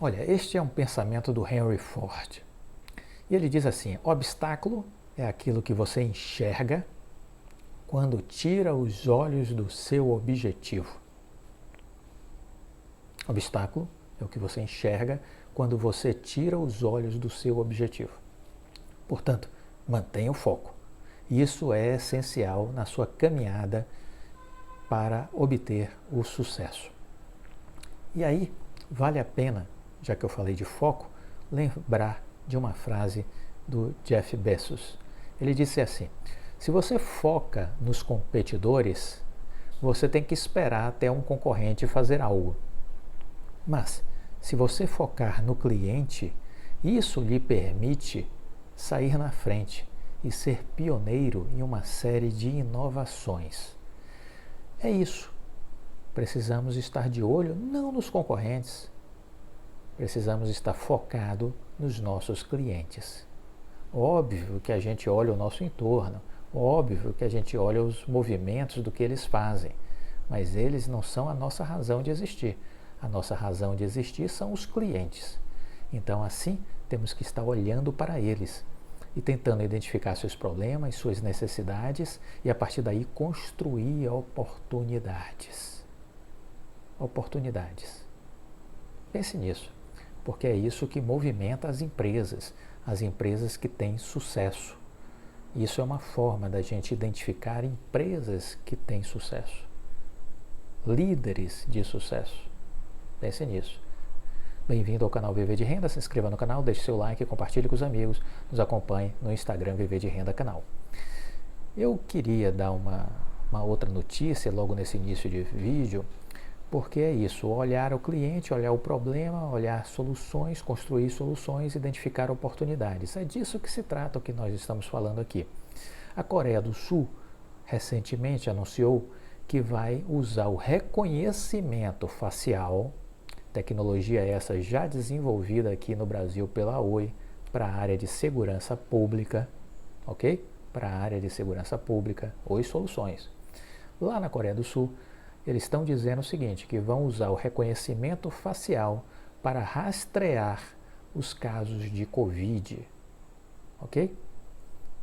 Olha, este é um pensamento do Henry Ford. E ele diz assim: obstáculo é aquilo que você enxerga quando tira os olhos do seu objetivo. Obstáculo é o que você enxerga quando você tira os olhos do seu objetivo. Portanto, mantenha o foco. Isso é essencial na sua caminhada para obter o sucesso. E aí, vale a pena, já que eu falei de foco, lembrar de uma frase do Jeff Bezos. Ele disse assim: se você foca nos competidores, você tem que esperar até um concorrente fazer algo. Mas, se você focar no cliente, isso lhe permite sair na frente e ser pioneiro em uma série de inovações. É isso. Precisamos estar de olho não nos concorrentes, precisamos estar focado nos nossos clientes. Óbvio que a gente olha o nosso entorno, óbvio que a gente olha os movimentos do que eles fazem, mas eles não são a nossa razão de existir. A nossa razão de existir são os clientes. Então, assim, temos que estar olhando para eles e tentando identificar seus problemas, suas necessidades e, a partir daí, construir oportunidades. Oportunidades. Pense nisso, porque é isso que movimenta as empresas que têm sucesso. Isso é uma forma da gente identificar empresas que têm sucesso, líderes de sucesso. Pense nisso. Bem-vindo ao canal Viver de Renda, se inscreva no canal, deixe seu like, compartilhe com os amigos, nos acompanhe no Instagram Viver de Renda Canal. Eu queria dar uma outra notícia logo nesse início de vídeo, porque é isso, olhar o cliente, olhar o problema, olhar soluções, construir soluções, identificar oportunidades. É disso que se trata o que nós estamos falando aqui. A Coreia do Sul recentemente anunciou que vai usar o reconhecimento facial, tecnologia essa já desenvolvida aqui no Brasil pela Oi, para a área de segurança pública, ok? Para a área de segurança pública, Oi Soluções. Lá na Coreia do Sul, eles estão dizendo o seguinte, que vão usar o reconhecimento facial para rastrear os casos de Covid, ok?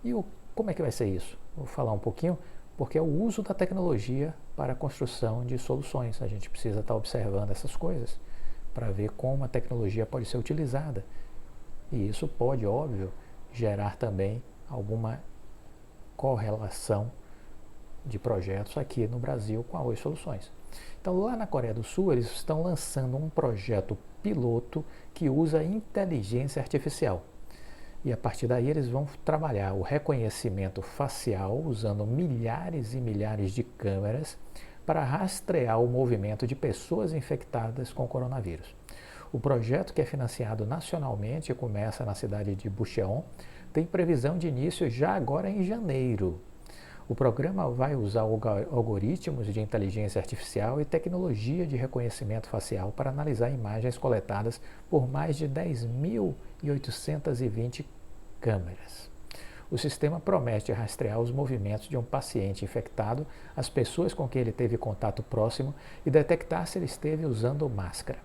E como é que vai ser isso? Vou falar um pouquinho, porque é o uso da tecnologia para a construção de soluções. A gente precisa estar observando essas coisas para ver como a tecnologia pode ser utilizada. E isso pode, óbvio, gerar também alguma correlação de projetos aqui no Brasil com a Oi Soluções. Então, lá na Coreia do Sul, eles estão lançando um projeto piloto que usa inteligência artificial. E a partir daí eles vão trabalhar o reconhecimento facial usando milhares e milhares de câmeras para rastrear o movimento de pessoas infectadas com coronavírus. O projeto, que é financiado nacionalmente e começa na cidade de Bucheon, tem previsão de início já agora em janeiro. O programa vai usar algoritmos de inteligência artificial e tecnologia de reconhecimento facial para analisar imagens coletadas por mais de 10.820 câmeras. O sistema promete rastrear os movimentos de um paciente infectado, as pessoas com quem ele teve contato próximo e detectar se ele esteve usando máscara.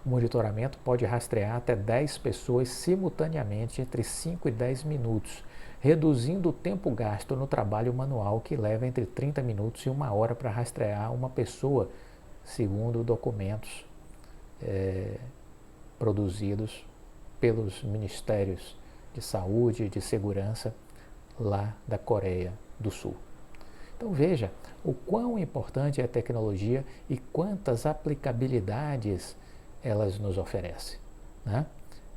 O monitoramento pode rastrear até 10 pessoas simultaneamente entre 5 e 10 minutos, reduzindo o tempo gasto no trabalho manual, que leva entre 30 minutos e 1 hora para rastrear uma pessoa, segundo documentos produzidos pelos ministérios de saúde e de segurança lá da Coreia do Sul. Então veja o quão importante é a tecnologia e quantas aplicabilidades elas nos oferecem, né?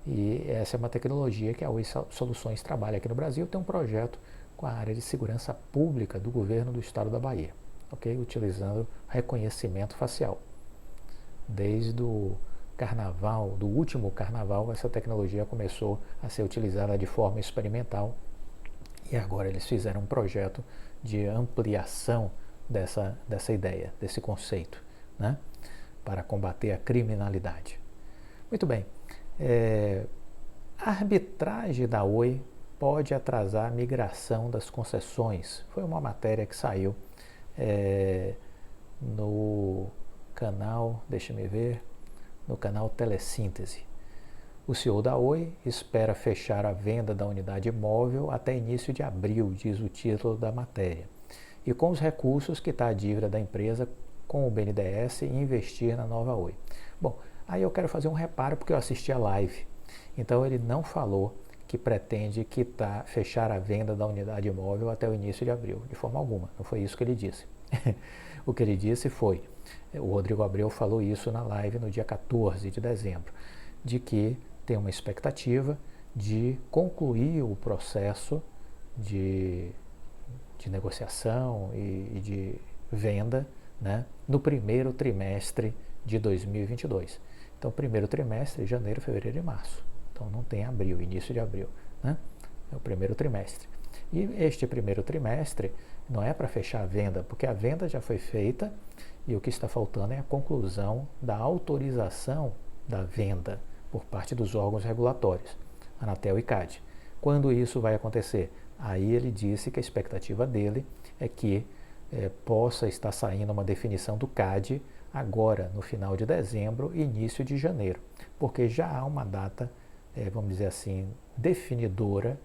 E essa é uma tecnologia que a Oi Soluções trabalha aqui no Brasil, tem um projeto com a área de segurança pública do governo do estado da Bahia, ok? Utilizando reconhecimento facial. Desde o carnaval, do último carnaval, essa tecnologia começou a ser utilizada de forma experimental e agora eles fizeram um projeto de ampliação dessa ideia, desse conceito, né? Para combater a criminalidade. Muito bem, a arbitragem da Oi pode atrasar a migração das concessões. Foi uma matéria que saiu no canal, deixa-me ver, no canal Telesíntese. O CEO da Oi espera fechar a venda da unidade imóvel até início de abril, diz o título da matéria, e com os recursos que está a dívida da empresa com o BNDES e investir na nova Oi. Bom, aí eu quero fazer um reparo porque eu assisti a live, então ele não falou que pretende fechar a venda da unidade imóvel até o início de abril, de forma alguma, não foi isso que ele disse. O que ele disse foi, o Rodrigo Abreu falou isso na live no dia 14 de dezembro, de que tem uma expectativa de concluir o processo de negociação e de venda, né, no primeiro trimestre de 2022. Então, primeiro trimestre, janeiro, fevereiro e março. Então, não tem abril, início de abril, né? É o primeiro trimestre. E este primeiro trimestre não é para fechar a venda, porque a venda já foi feita e o que está faltando é a conclusão da autorização da venda por parte dos órgãos regulatórios, Anatel e CADE. Quando isso vai acontecer? Aí ele disse que a expectativa dele é que possa estar saindo uma definição do CADE agora, no final de dezembro e início de janeiro, porque já há uma data, vamos dizer assim, definidora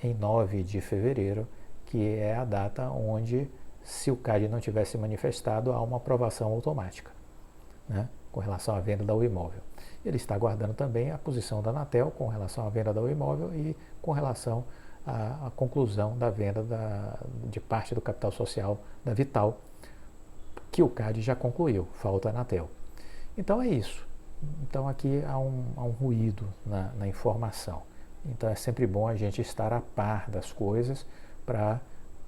em 9 de fevereiro, que é a data onde, se o CAD não tivesse manifestado, há uma aprovação automática, né, com relação à venda do imóvel. Ele está aguardando também a posição da Anatel com relação à venda do imóvel e com relação à conclusão da venda de parte do capital social da Vital, que o CAD já concluiu, falta a Anatel. Então é isso. Então aqui há um ruído na informação. Então é sempre bom a gente estar a par das coisas para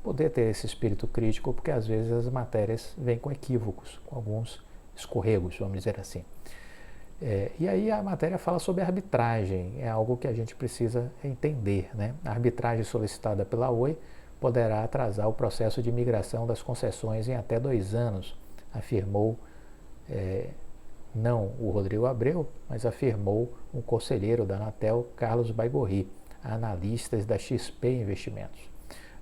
poder ter esse espírito crítico, porque às vezes as matérias vêm com equívocos, com alguns escorregos, vamos dizer assim. E aí a matéria fala sobre arbitragem, é algo que a gente precisa entender, né? A arbitragem solicitada pela Oi poderá atrasar o processo de migração das concessões em até 2 anos, afirmou não o Rodrigo Abreu, mas afirmou um conselheiro da Anatel, Carlos Baigorri, a analistas da XP Investimentos.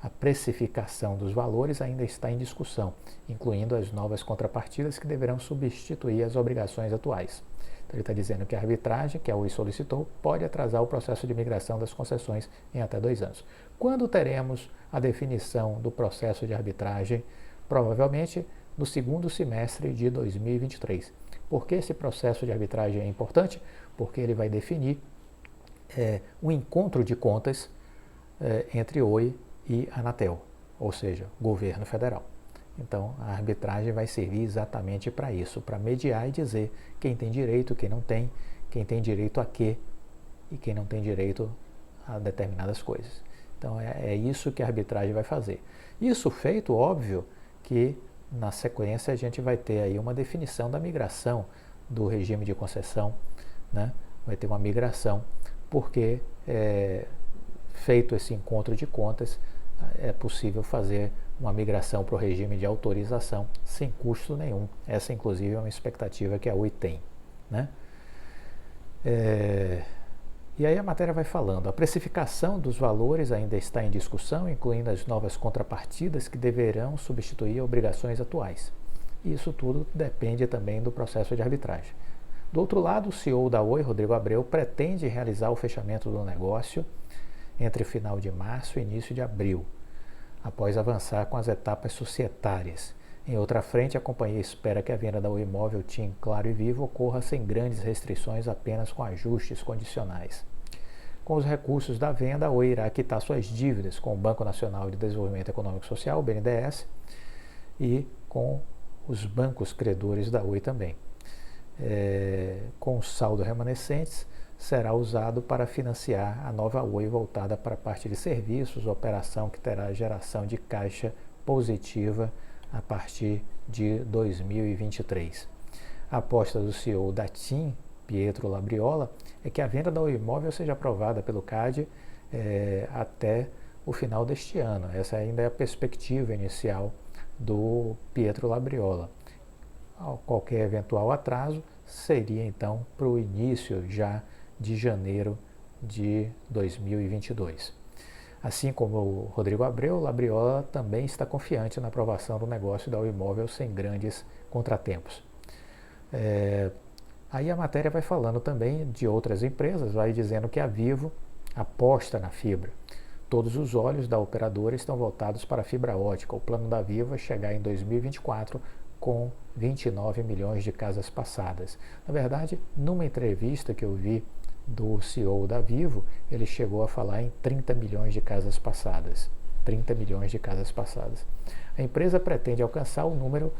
A precificação dos valores ainda está em discussão, incluindo as novas contrapartidas que deverão substituir as obrigações atuais. Então, ele está dizendo que a arbitragem, que a Oi solicitou, pode atrasar o processo de migração das concessões em até 2 anos. Quando teremos a definição do processo de arbitragem? Provavelmente no segundo semestre de 2023. Por que esse processo de arbitragem é importante? Porque ele vai definir um encontro de contas entre Oi e Anatel, ou seja, governo federal. Então, a arbitragem vai servir exatamente para isso, para mediar e dizer quem tem direito, quem tem direito a quê e quem não tem direito a determinadas coisas. Então, é isso que a arbitragem vai fazer. Isso feito, óbvio que na sequência a gente vai ter aí uma definição da migração do regime de concessão, né? Vai ter uma migração, porque feito esse encontro de contas, é possível fazer uma migração para o regime de autorização sem custo nenhum. Essa, inclusive, é uma expectativa que a Oi tem, né? E aí a matéria vai falando, a precificação dos valores ainda está em discussão, incluindo as novas contrapartidas que deverão substituir obrigações atuais. E isso tudo depende também do processo de arbitragem. Do outro lado, o CEO da Oi, Rodrigo Abreu, pretende realizar o fechamento do negócio entre o final de março e início de abril, após avançar com as etapas societárias. Em outra frente, a companhia espera que a venda do imóvel TIM Claro e Vivo ocorra sem grandes restrições, apenas com ajustes condicionais. Com os recursos da venda, a Oi irá quitar suas dívidas com o Banco Nacional de Desenvolvimento Econômico e Social, o BNDES, e com os bancos credores da Oi também. Com o saldo remanescentes, será usado para financiar a nova Oi voltada para a parte de serviços, operação que terá geração de caixa positiva a partir de 2023. A aposta do CEO da TIM, Pietro Labriola, é que a venda do imóvel seja aprovada pelo CAD até o final deste ano. Essa ainda é a perspectiva inicial do Pietro Labriola. Qualquer eventual atraso seria então para o início já de janeiro de 2022. Assim como o Rodrigo Abreu, Labriola também está confiante na aprovação do negócio do imóvel sem grandes contratempos. Aí a matéria vai falando também de outras empresas, vai dizendo que a Vivo aposta na fibra. Todos os olhos da operadora estão voltados para a fibra ótica. O plano da Vivo é chegar em 2024 com 29 milhões de casas passadas. Na verdade, numa entrevista que eu vi do CEO da Vivo, ele chegou a falar em 30 milhões de casas passadas. 30 milhões de casas passadas. A empresa pretende alcançar o número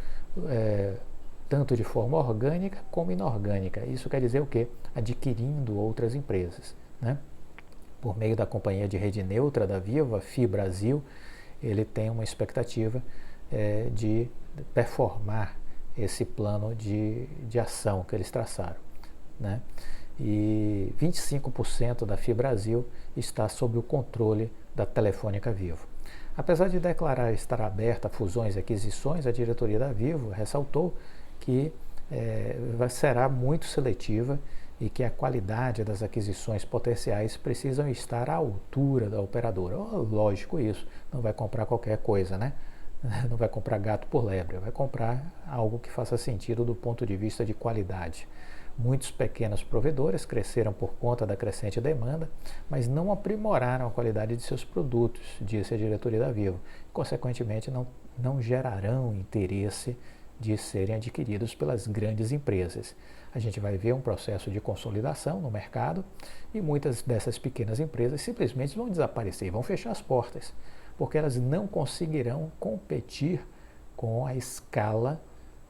tanto de forma orgânica como inorgânica. Isso quer dizer o quê? Adquirindo outras empresas, né? Por meio da companhia de rede neutra da Vivo, a FiBrasil, ele tem uma expectativa de performar esse plano de ação que eles traçaram, né? E 25% da FiBrasil está sob o controle da Telefônica Vivo. Apesar de declarar estar aberta a fusões e aquisições, a diretoria da Vivo ressaltou que será muito seletiva e que a qualidade das aquisições potenciais precisam estar à altura da operadora. Lógico isso, não vai comprar qualquer coisa, né? Não vai comprar gato por lebre, vai comprar algo que faça sentido do ponto de vista de qualidade. Muitos pequenos provedores cresceram por conta da crescente demanda, mas não aprimoraram a qualidade de seus produtos, disse a diretoria da Vivo. Consequentemente, não gerarão interesse de serem adquiridos pelas grandes empresas. A gente vai ver um processo de consolidação no mercado e muitas dessas pequenas empresas simplesmente vão desaparecer, vão fechar as portas, porque elas não conseguirão competir com a escala,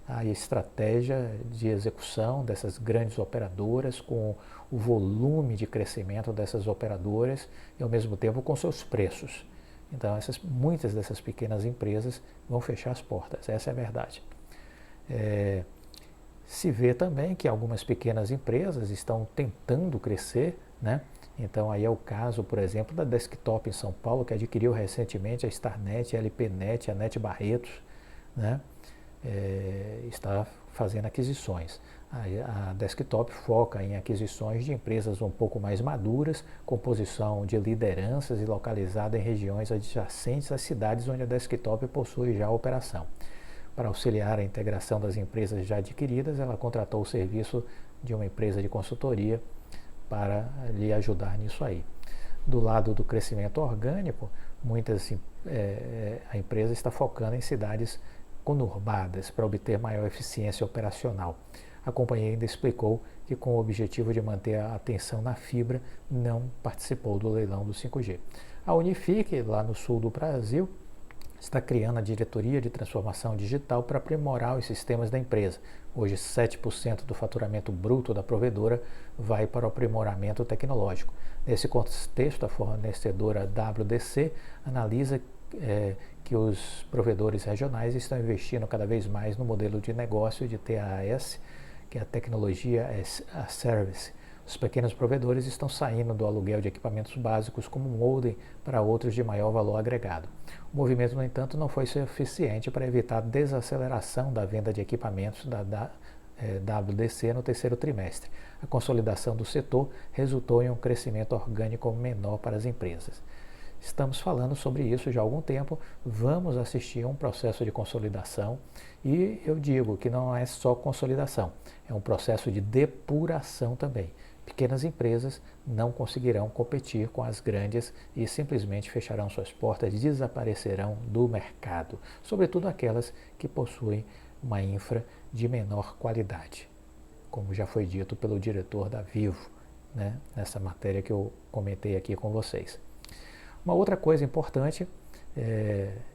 a estratégia de execução dessas grandes operadoras, com o volume de crescimento dessas operadoras e ao mesmo tempo com seus preços. Então muitas dessas pequenas empresas vão fechar as portas, essa é a verdade. Se vê também que algumas pequenas empresas estão tentando crescer, né? Então aí é o caso, por exemplo, da Desktop em São Paulo, que adquiriu recentemente a Starnet, a LPnet, a Net Barretos, né? Está fazendo aquisições. A Desktop foca em aquisições de empresas um pouco mais maduras, com posição de lideranças e localizada em regiões adjacentes às cidades onde a Desktop possui já a operação. Para auxiliar a integração das empresas já adquiridas, ela contratou o serviço de uma empresa de consultoria para lhe ajudar nisso aí. Do lado do crescimento orgânico, a empresa está focando em cidades conurbadas para obter maior eficiência operacional. A companhia ainda explicou que, com o objetivo de manter a atenção na fibra, não participou do leilão do 5G. A Unifique, lá no sul do Brasil, está criando a diretoria de transformação digital para aprimorar os sistemas da empresa. Hoje, 7% do faturamento bruto da provedora vai para o aprimoramento tecnológico. Nesse contexto, a fornecedora WDC analisa que os provedores regionais estão investindo cada vez mais no modelo de negócio de TaaS, que é a tecnologia as a service. Os pequenos provedores estão saindo do aluguel de equipamentos básicos como modem para outros de maior valor agregado. O movimento, no entanto, não foi suficiente para evitar a desaceleração da venda de equipamentos da WDC no terceiro trimestre. A consolidação do setor resultou em um crescimento orgânico menor para as empresas. Estamos falando sobre isso já há algum tempo, vamos assistir a um processo de consolidação e eu digo que não é só consolidação, é um processo de depuração também. Pequenas empresas não conseguirão competir com as grandes e simplesmente fecharão suas portas e desaparecerão do mercado, sobretudo aquelas que possuem uma infra de menor qualidade, como já foi dito pelo diretor da Vivo, né, nessa matéria que eu comentei aqui com vocês. Uma outra coisa importante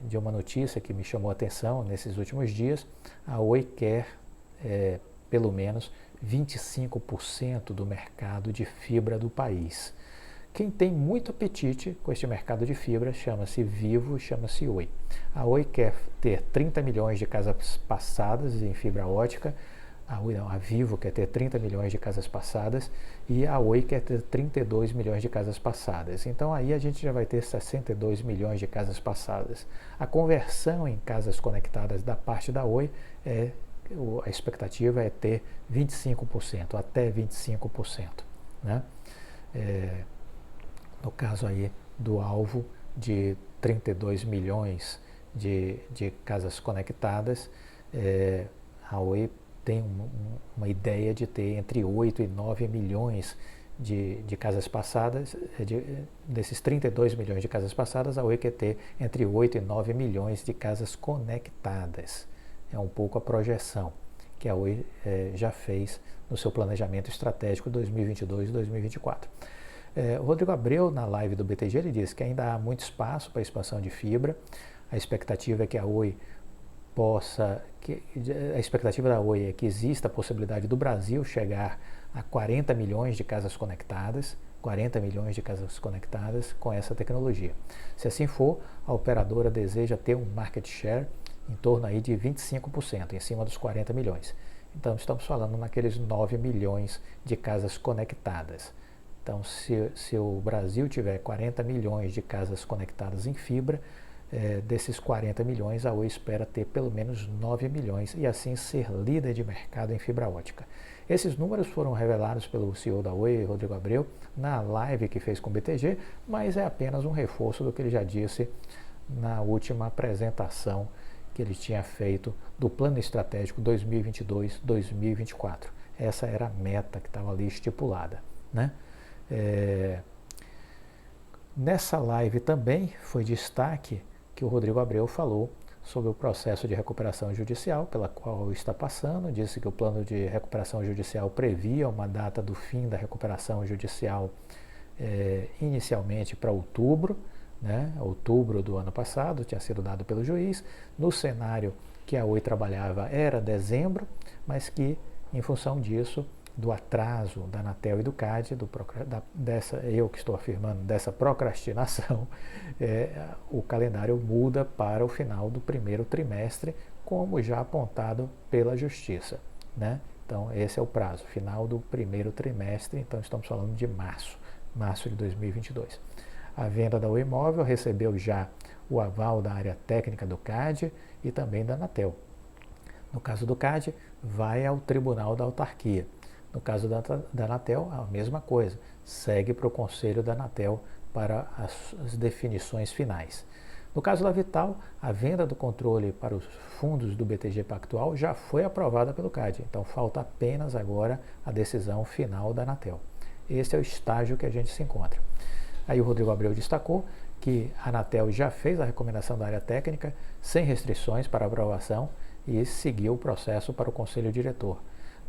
de uma notícia que me chamou a atenção nesses últimos dias, a Oi quer pelo menos 25% do mercado de fibra do país. Quem tem muito apetite com este mercado de fibra chama-se Vivo, chama-se Oi. A Oi quer ter 30 milhões de casas passadas em fibra ótica, a Vivo quer ter 30 milhões de casas passadas e a Oi quer ter 32 milhões de casas passadas. Então aí a gente já vai ter 62 milhões de casas passadas. A conversão em casas conectadas da parte da Oi, a expectativa é ter 25%, até 25%. Né? No caso aí do alvo de 32 milhões de casas conectadas, a Oi tem uma ideia de ter entre 8 e 9 milhões de casas passadas, desses 32 milhões de casas passadas, a Oi quer ter entre 8 e 9 milhões de casas conectadas. É um pouco a projeção que a Oi já fez no seu planejamento estratégico 2022-2024. O Rodrigo Abreu, na live do BTG, ele disse que ainda há muito espaço para a expansão de fibra. A expectativa é que a Oi a expectativa da Oi é que exista a possibilidade do Brasil chegar a 40 milhões de casas conectadas, 40 milhões de casas conectadas com essa tecnologia. Se assim for, a operadora deseja ter um market share em torno aí de 25%, em cima dos 40 milhões. Então, estamos falando naqueles 9 milhões de casas conectadas. Então, se o Brasil tiver 40 milhões de casas conectadas em fibra, desses 40 milhões, a Oi espera ter pelo menos 9 milhões e assim ser líder de mercado em fibra ótica. Esses números foram revelados pelo CEO da Oi, Rodrigo Abreu, na live que fez com o BTG, mas é apenas um reforço do que ele já disse na última apresentação que ele tinha feito do plano estratégico 2022-2024. Essa era a meta que estava ali estipulada, né? Nessa live também foi destaque que o Rodrigo Abreu falou sobre o processo de recuperação judicial pela qual está passando. Disse que o plano de recuperação judicial previa uma data do fim da recuperação judicial inicialmente para outubro, né? Outubro do ano passado, tinha sido dado pelo juiz. No cenário que a Oi trabalhava era dezembro, mas que, em função disso, do atraso da Anatel e do CAD, eu que estou afirmando, dessa procrastinação, o calendário muda para o final do primeiro trimestre, como já apontado pela Justiça, né? Então, esse é o prazo, final do primeiro trimestre, então estamos falando de março de 2022. A venda da Oi Imóvel recebeu já o aval da área técnica do CAD e também da Anatel. No caso do CAD, vai ao Tribunal da Autarquia. No caso da Anatel, a mesma coisa, segue para o Conselho da Anatel para as definições finais. No caso da Vital, a venda do controle para os fundos do BTG Pactual já foi aprovada pelo CAD, então falta apenas agora a decisão final da Anatel. Esse é o estágio que a gente se encontra. Aí o Rodrigo Abreu destacou que a Anatel já fez a recomendação da área técnica sem restrições para aprovação e seguiu o processo para o Conselho Diretor.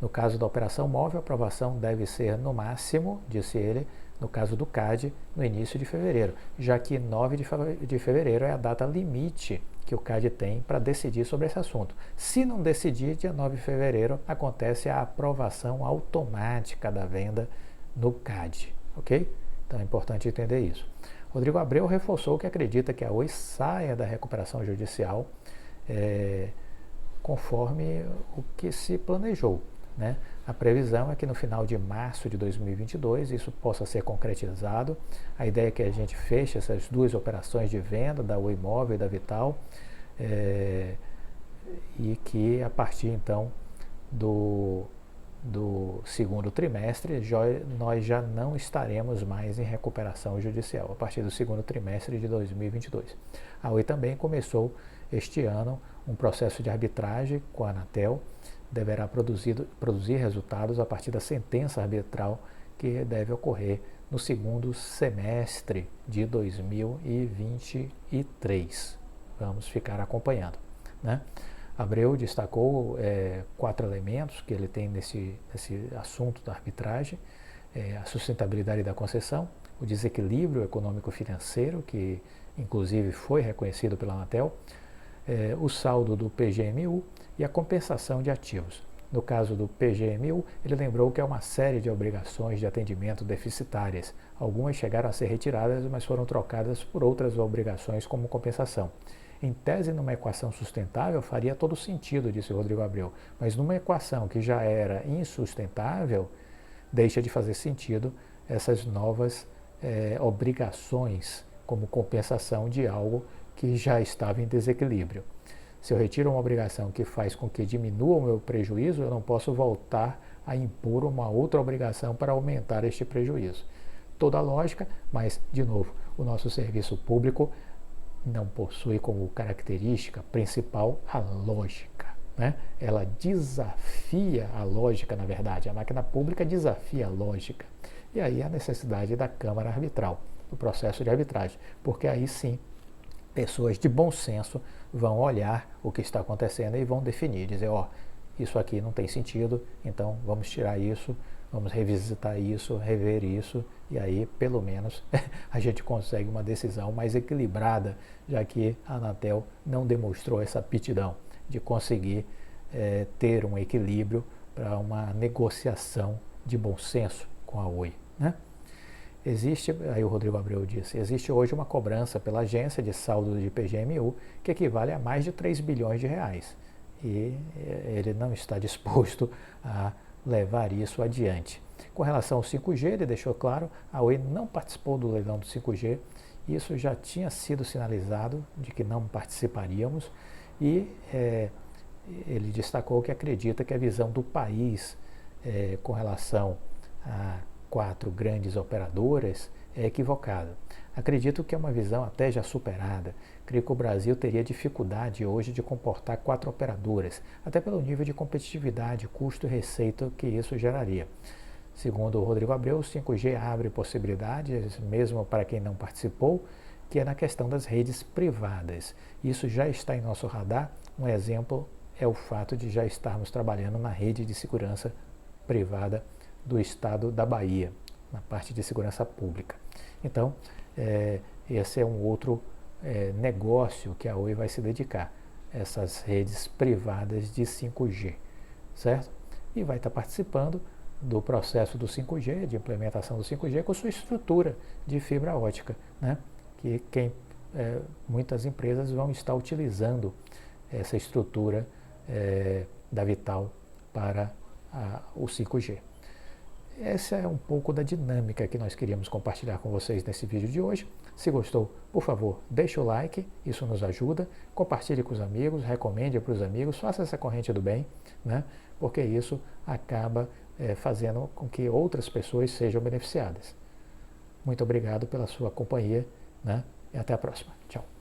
No caso da operação móvel, a aprovação deve ser no máximo, disse ele, no caso do CAD, no início de fevereiro, já que 9 de fevereiro é a data limite que o CAD tem para decidir sobre esse assunto. Se não decidir, dia 9 de fevereiro acontece a aprovação automática da venda no CAD, ok? Então é importante entender isso. Rodrigo Abreu reforçou que acredita que a Oi saia da recuperação judicial conforme o que se planejou, né? A previsão é que no final de março de 2022 isso possa ser concretizado. A ideia é que a gente feche essas duas operações de venda da Oi Imóvel e da Vital e que a partir então do segundo trimestre nós já não estaremos mais em recuperação judicial, a partir do segundo trimestre de 2022. A Oi também começou este ano um processo de arbitragem com a Anatel, deverá produzir resultados a partir da sentença arbitral que deve ocorrer no segundo semestre de 2023. Vamos ficar acompanhando, né? Abreu destacou 4 elementos que ele tem nesse assunto da arbitragem: a sustentabilidade da concessão, o desequilíbrio econômico-financeiro, que inclusive foi reconhecido pela Anatel, o saldo do PGMU e a compensação de ativos. No caso do PGMU, ele lembrou que é uma série de obrigações de atendimento deficitárias. Algumas chegaram a ser retiradas, mas foram trocadas por outras obrigações como compensação. Em tese, numa equação sustentável, faria todo sentido, disse o Rodrigo Abreu, mas numa equação que já era insustentável, deixa de fazer sentido essas novas obrigações como compensação de algo que já estava em desequilíbrio. Se eu retiro uma obrigação que faz com que diminua o meu prejuízo, eu não posso voltar a impor uma outra obrigação para aumentar este prejuízo. Toda a lógica, mas, de novo, o nosso serviço público não possui como característica principal a lógica. né? Ela desafia a lógica, na verdade. A máquina pública desafia a lógica. E aí a necessidade da Câmara Arbitral, do processo de arbitragem, porque aí sim pessoas de bom senso vão olhar o que está acontecendo e vão definir, dizer, ó, isso aqui não tem sentido, então vamos tirar isso, vamos revisitar isso, rever isso, e aí pelo menos a gente consegue uma decisão mais equilibrada, já que a Anatel não demonstrou essa aptidão de conseguir ter um equilíbrio para uma negociação de bom senso com a Oi, né? Existe, aí o Rodrigo Abreu disse, existe hoje uma cobrança pela agência de saldo de PGMU que equivale a mais de 3 bilhões de reais. E ele não está disposto a levar isso adiante. Com relação ao 5G, ele deixou claro, a Oi não participou do leilão do 5G, isso já tinha sido sinalizado de que não participaríamos e ele destacou que acredita que a visão do país com relação a 4 grandes operadoras é equivocada. Acredito que é uma visão até já superada. Creio que o Brasil teria dificuldade hoje de comportar 4 operadoras, até pelo nível de competitividade, custo e receita que isso geraria. Segundo o Rodrigo Abreu, o 5G abre possibilidades, mesmo para quem não participou, que é na questão das redes privadas. Isso já está em nosso radar. Um exemplo é o fato de já estarmos trabalhando na rede de segurança privada do estado da Bahia, na parte de segurança pública. Então, esse é um outro negócio que a Oi vai se dedicar, essas redes privadas de 5G, certo? E vai estar participando do processo do 5G, de implementação do 5G, com sua estrutura de fibra ótica, né? Que muitas empresas vão estar utilizando essa estrutura da Vital para o 5G. Essa é um pouco da dinâmica que nós queríamos compartilhar com vocês nesse vídeo de hoje. Se gostou, por favor, deixe o like, isso nos ajuda. Compartilhe com os amigos, recomende para os amigos, faça essa corrente do bem, né? Porque isso acaba fazendo com que outras pessoas sejam beneficiadas. Muito obrigado pela sua companhia, né? E até a próxima. Tchau.